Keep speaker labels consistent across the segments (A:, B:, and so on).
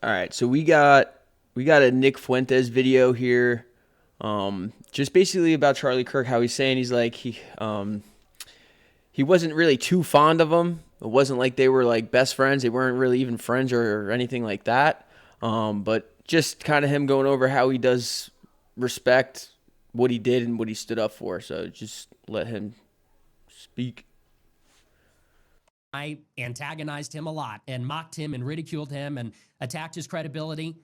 A: All right, so we got a Nick Fuentes video here, just basically about Charlie Kirk. How he's saying he's like he wasn't really too fond of him. It wasn't like they were like best friends. They weren't really even friends or anything like that. But just kind of him going over how he does respect what he did and what he stood up for. So just let him speak.
B: I antagonized him a lot and mocked him and ridiculed him and attacked his credibility.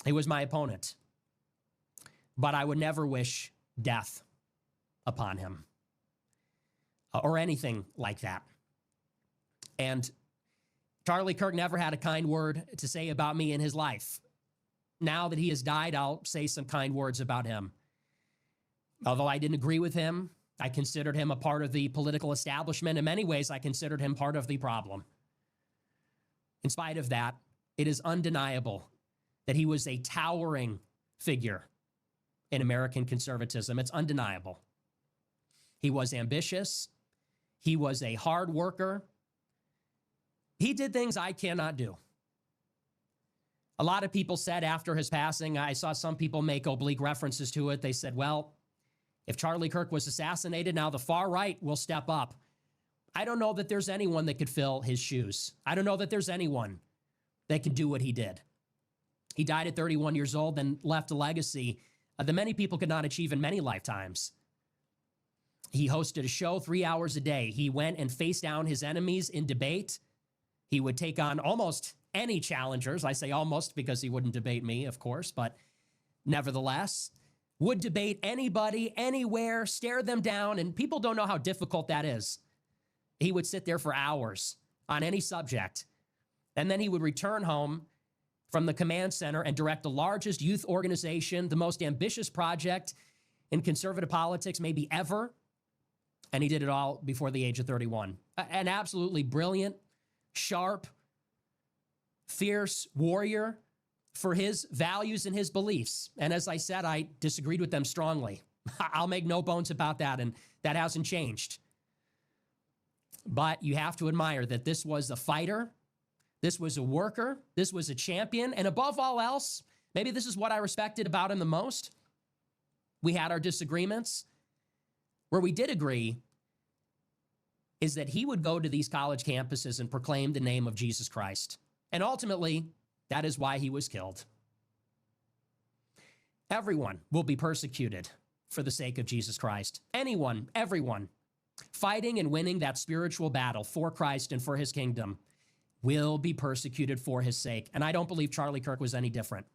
B: He was my opponent. But I would never wish death upon him or anything like that. And Charlie Kirk never had a kind word to say about me in his life. Now that he has died, I'll say some kind words about him. Although I didn't agree with him, I considered him a part of the political establishment. In many ways, I considered him part of the problem. In spite of that, it is undeniable that he was a towering figure in American conservatism. It's undeniable. He was ambitious. He was a hard worker. He did things I cannot do. A lot of people said after his passing, I saw some people make oblique references to it. They said, well, if Charlie Kirk was assassinated, now the far right will step up. I don't know that there's anyone that could fill his shoes. I don't know that there's anyone that can do what he did. He died at 31 years old and left a legacy that many people could not achieve in many lifetimes. He hosted a show 3 hours a day. He went and faced down his enemies in debate. He would take on almost any challengers. I say almost because he wouldn't debate me, of course, but nevertheless, would debate anybody, anywhere, stare them down, and people don't know how difficult that is. He would sit there for hours on any subject, and then he would return home from the command center and direct the largest youth organization, the most ambitious project in conservative politics maybe ever, and he did it all before the age of 31. An absolutely brilliant, sharp, fierce warrior for his values and his beliefs. And as I said, I disagreed with them strongly. I'll make no bones about that, and that hasn't changed. But you have to admire that this was a fighter, this was a worker, this was a champion, and above all else, maybe this is what I respected about him the most. We had our disagreements. Where we did agree is that he would go to these college campuses and proclaim the name of Jesus Christ. And ultimately, that is why he was killed. Everyone will be persecuted for the sake of Jesus Christ. Anyone, everyone, fighting and winning that spiritual battle for Christ and for his kingdom will be persecuted for his sake. And I don't believe Charlie Kirk was any different.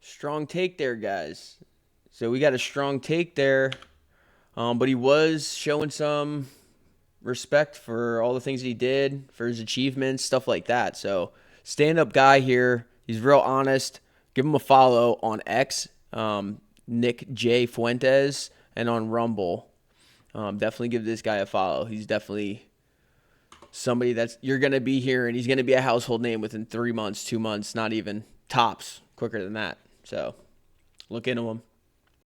A: Strong take there, guys. So we got a strong take there, but he was showing some respect for all the things he did, for his achievements, stuff like that. So stand-up guy here. He's real honest. Give him a follow on X, Nick J. Fuentes, and on Rumble. Definitely give this guy a follow. He's definitely somebody that's you're going to be hearing. He's going to be a household name within 3 months, 2 months, not even tops, quicker than that. So look into him.